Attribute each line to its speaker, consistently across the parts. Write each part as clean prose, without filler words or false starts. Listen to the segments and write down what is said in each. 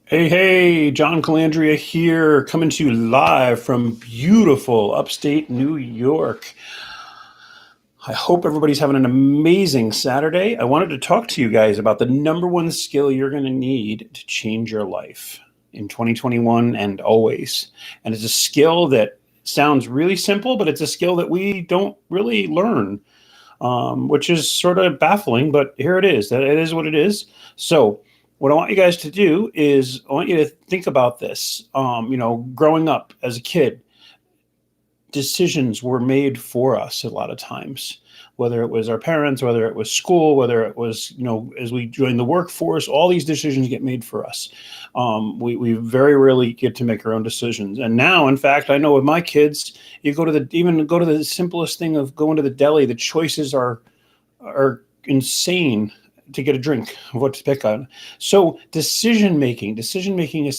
Speaker 1: Hey, John Calandria here, coming to you live from beautiful upstate New York. I hope everybody's having an amazing Saturday. I wanted to talk to you guys about the number one skill you're going to need to change your life in 2021 and always. And it's a skill that sounds really simple, but it's a skill that we don't really learn, which is sort of baffling, but here it is. That it is what it is. So, what I want you guys to do is I want you to think about this. Growing up as a kid, decisions were made for us a lot of times, whether it was our parents, whether it was school, whether it was, as we join the workforce, all these decisions get made for us. We very rarely get to make our own decisions. And now, in fact, I know with my kids, you even go to the simplest thing of going to the deli, the choices are insane to get a drink of what to pick on. So decision making is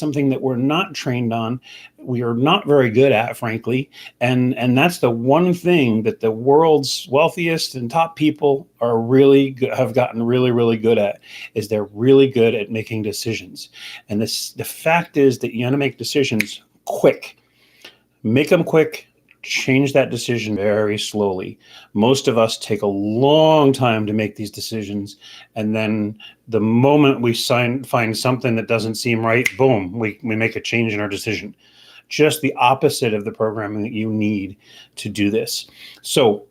Speaker 1: something that we're not trained on. We are not very good at, frankly. And that's the one thing that the world's wealthiest and top people are really good, have gotten really, really good at, is they're really good at making decisions. And the fact is that you want to make decisions quick. Make them quick, change that decision very slowly. Most of us take a long time to make these decisions. And then the moment we find something that doesn't seem right, boom, we make a change in our decision. Just the opposite of the programming that you need to do this. So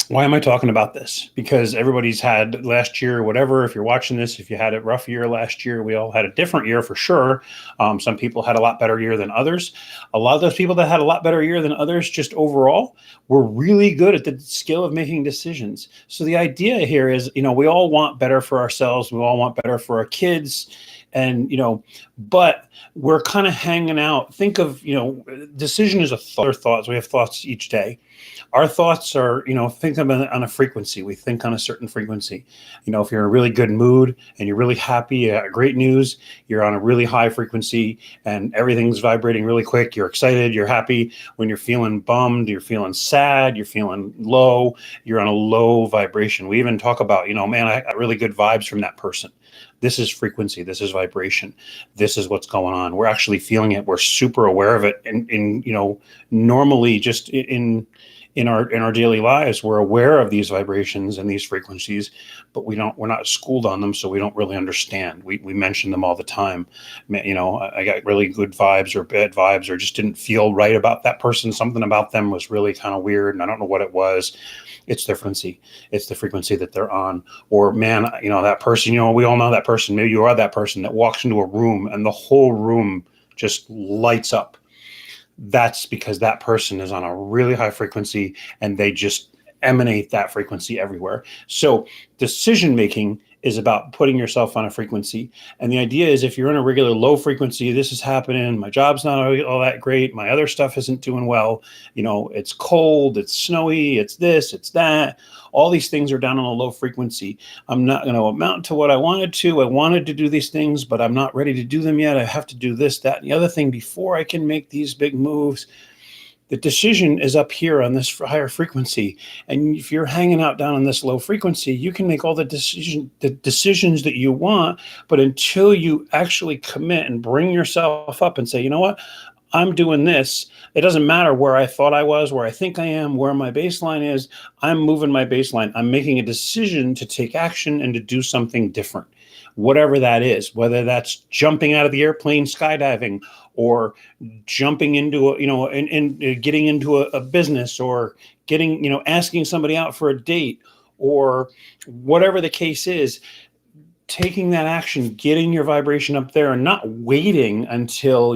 Speaker 1: why am I talking about this? Because everybody's had last year, whatever. If you're watching this, if you had a rough year last year, we all had a different year for sure. Some people had a lot better year than others. A lot of those people that had a lot better year than others, just overall, were really good at the skill of making decisions. So the idea here is, we all want better for ourselves. We all want better for our kids. And, but we're kind of hanging out. Think of, decision is a thought or thoughts. We have thoughts each day. Our thoughts are, think of on a frequency. We think on a certain frequency. If you're in a really good mood and you're really happy, great news, you're on a really high frequency and everything's vibrating really quick. You're excited, you're happy. When you're feeling bummed, you're feeling sad, you're feeling low, you're on a low vibration. We even talk about, man, I got really good vibes from that person. This is frequency. This is vibration. This is what's going on. We're actually feeling it. We're super aware of it. And normally just in our daily lives, we're aware of these vibrations and these frequencies, but we're not schooled on them, so we don't really understand. We mention them all the time. I got really good vibes or bad vibes, or just didn't feel right about that person. Something about them was really kind of weird, and I don't know what it was. It's the frequency. It's the frequency that they're on. Or man, that person. We all know that person. Maybe you are that person that walks into a room and the whole room just lights up. That's because that person is on a really high frequency and they just emanate that frequency everywhere. So decision making is about putting yourself on a frequency. And the idea is, if you're in a regular low frequency, this is happening, my job's not all that great, my other stuff isn't doing well, it's cold, it's snowy, it's this, it's that. All these things are down on a low frequency. I'm not going to amount to what I wanted to. I wanted to do these things, but I'm not ready to do them yet. I have to do this, that, and the other thing before I can make these big moves. The decision is up here on this higher frequency. And if you're hanging out down on this low frequency, you can make all the decisions that you want. But until you actually commit and bring yourself up and say, you know what, I'm doing this. It doesn't matter where I thought I was, where I think I am, where my baseline is. I'm moving my baseline. I'm making a decision to take action and to do something different, whatever that is, whether that's jumping out of the airplane, skydiving, or jumping into and getting into a business, or getting, asking somebody out for a date, or whatever the case is. Taking that action, getting your vibration up there, and not waiting until,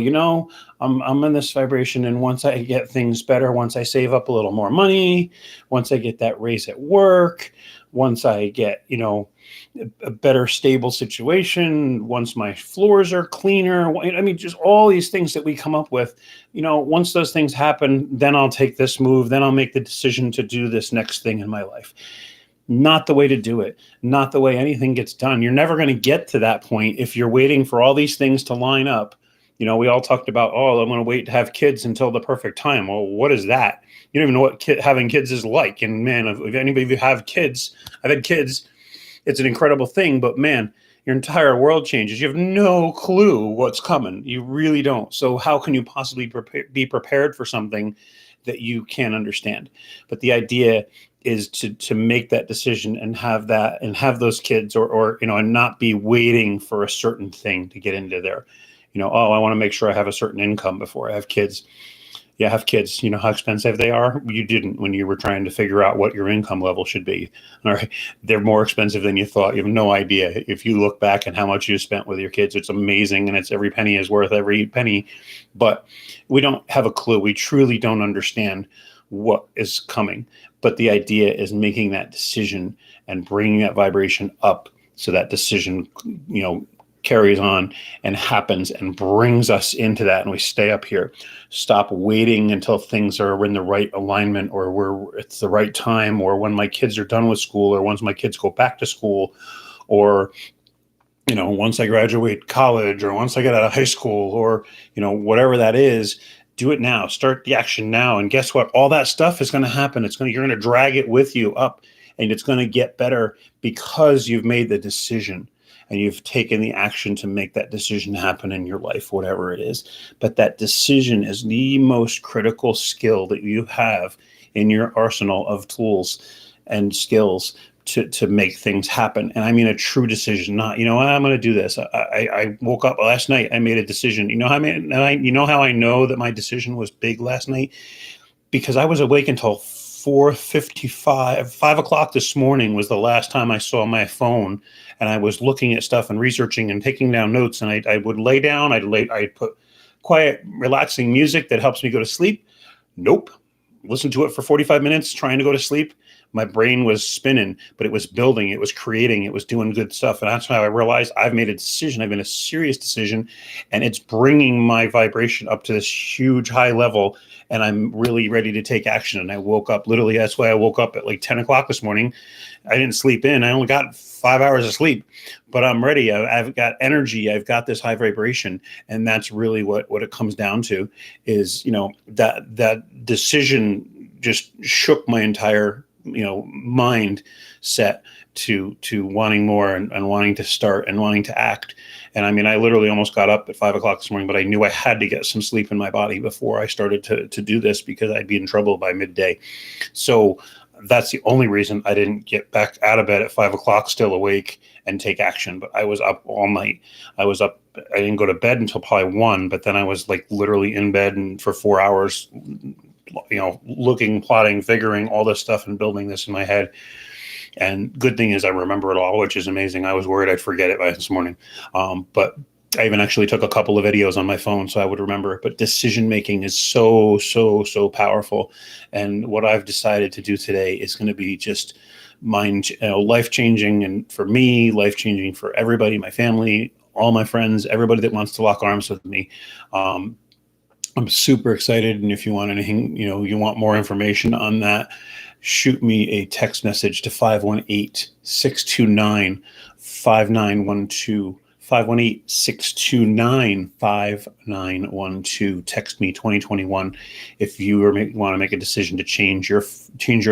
Speaker 1: I'm in this vibration, and once I get things better, once I save up a little more money, once I get that raise at work, once I get, a better stable situation, once my floors are cleaner. I mean, just all these things that we come up with, once those things happen, then I'll take this move, then I'll make the decision to do this next thing in my life. Not the way to do it. Not the way anything gets done. You're never going to get to that point if you're waiting for all these things to line up. We all talked about, I'm going to wait to have kids until the perfect time. Well, what is that? You don't even know what having kids is like. And man, if anybody of you have kids, I've had kids, it's an incredible thing. But man, your entire world changes. You have no clue what's coming. You really don't. So how can you possibly be prepared for something that you can't understand? But the idea is to make that decision and have those kids, or and not be waiting for a certain thing to get into there. Oh, I want to make sure I have a certain income before I have kids. Yeah, have kids. You know how expensive they are? You didn't when you were trying to figure out what your income level should be. All right. They're more expensive than you thought. You have no idea. If you look back at how much you spent with your kids, it's amazing. And it's every penny is worth every penny. But we don't have a clue. We truly don't understand what is coming. But the idea is making that decision and bringing that vibration up so that decision, carries on and happens and brings us into that, and we stay up here. Stop waiting until things are in the right alignment, or where it's the right time, or when my kids are done with school, or once my kids go back to school, or once I graduate college, or once I get out of high school, or whatever that is. Do it now. Start the action now. And guess what? All that stuff is going to happen. You're going to drag it with you up, and it's going to get better because you've made the decision. And you've taken the action to make that decision happen in your life, whatever it is. But that decision is the most critical skill that you have in your arsenal of tools and skills to make things happen. And I mean a true decision, not, I'm going to do this. I woke up last night, I made a decision. You know how I know that my decision was big last night? Because I was awake until 4:55, 5 o'clock this morning was the last time I saw my phone, and I was looking at stuff and researching and taking down notes. And I would lay down. I'd put quiet, relaxing music that helps me go to sleep. Nope. Listen to it for 45 minutes, trying to go to sleep. My brain was spinning, but it was building, it was creating, it was doing good stuff. And that's how I realized I've made a decision. I've made a serious decision, and it's bringing my vibration up to this huge high level. And I'm really ready to take action. And I woke up, literally, that's why I woke up at like 10 o'clock this morning. I didn't sleep in. I only got 5 hours of sleep, but I'm ready. I've got energy. I've got this high vibration. And that's really what it comes down to is, that decision just shook my entire mind set to wanting more and wanting to start and wanting to act. And I mean, I literally almost got up at 5 o'clock this morning, but I knew I had to get some sleep in my body before I started to do this, because I'd be in trouble by midday. So that's the only reason I didn't get back out of bed at 5 o'clock, still awake, and take action. But I was up all night. I didn't go to bed until probably 1, but then I was like literally in bed and for 4 hours, looking, plotting, figuring all this stuff and building this in my head. And good thing is I remember it all, which is amazing. I was worried I'd forget it by this morning. But I even actually took a couple of videos on my phone so I would remember it. But decision making is so, so, so powerful. And what I've decided to do today is going to be just life changing. And for me, life changing for everybody, my family, all my friends, everybody that wants to lock arms with me. I'm super excited. And if you want anything, you want more information on that, shoot me a text message to 518-629-5912. 518-629-5912. Text me 2021 if you want to make a decision to change your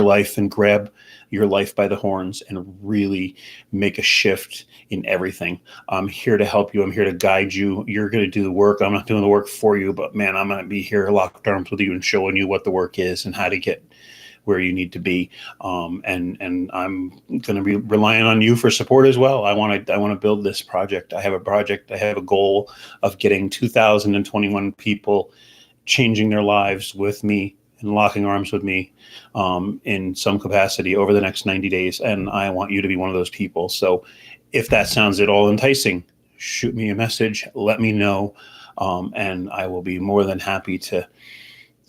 Speaker 1: life and grab your life by the horns and really make a shift in everything. I'm here to help you. I'm here to guide you. You're going to do the work. I'm not doing the work for you, but man, I'm going to be here locked arms with you and showing you what the work is and how to get where you need to be. And I'm going to be relying on you for support as well. I want to build this project. I have a goal of getting 2,021 people changing their lives with me and locking arms with me in some capacity over the next 90 days. And I want you to be one of those people. So if that sounds at all enticing, shoot me a message, let me know. And I will be more than happy to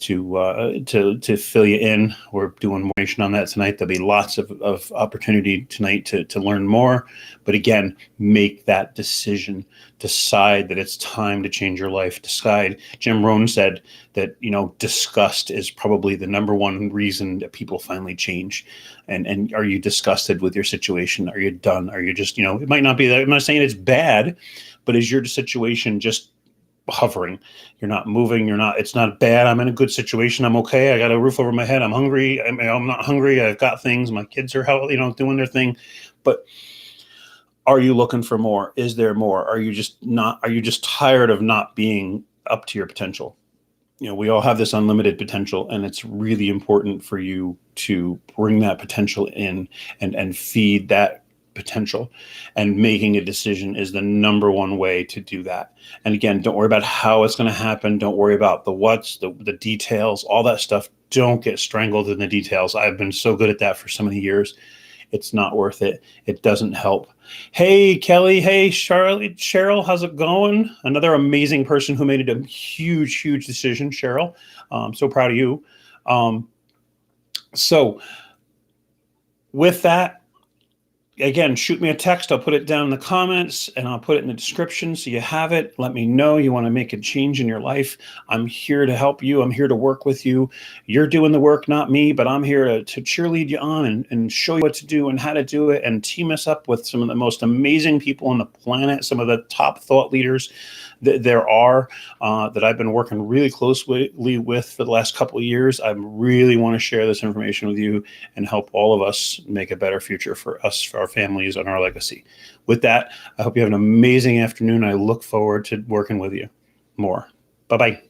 Speaker 1: fill you in. We're doing more information on that tonight. There'll be lots of opportunity tonight to learn more. But again, make that decision. Decide that it's time to change your life. Decide. Jim Rohn said that, disgust is probably the number one reason that people finally change. And are you disgusted with your situation? Are you done? Are you just, it might not be that. I'm not saying it's bad, but is your situation just hovering? You're not moving. It's not bad. I'm in a good situation. I'm okay. I got a roof over my head. I'm hungry. I'm not hungry. I've got things. My kids are healthy, doing their thing. But Are you looking for more? Is there more? Are you just tired of not being up to your potential? We all have this unlimited potential, and it's really important for you to bring that potential in and feed that potential. And making a decision is the number one way to do that. And again, don't worry about how it's going to happen. Don't worry about the what's, the details, all that stuff. Don't get strangled in the details. I've been so good at that for so many years. It's not worth it. It doesn't help. Hey, Kelly. Hey, Cheryl, how's it going? Another amazing person who made it a huge, huge decision, Cheryl. I'm so proud of you. So with that, again, shoot me a text. I'll put it down in the comments, and I'll put it in the description so you have it. Let me know you want to make a change in your life. I'm here to help you. I'm here to work with you. You're doing the work, not me, but I'm here to cheerlead you on and show you what to do and how to do it, and team us up with some of the most amazing people on the planet, some of the top thought leaders that there are, that I've been working really closely with for the last couple of years. I really want to share this information with you and help all of us make a better future for us, for our families, and our legacy. With that, I hope you have an amazing afternoon. I look forward to working with you more. Bye-bye.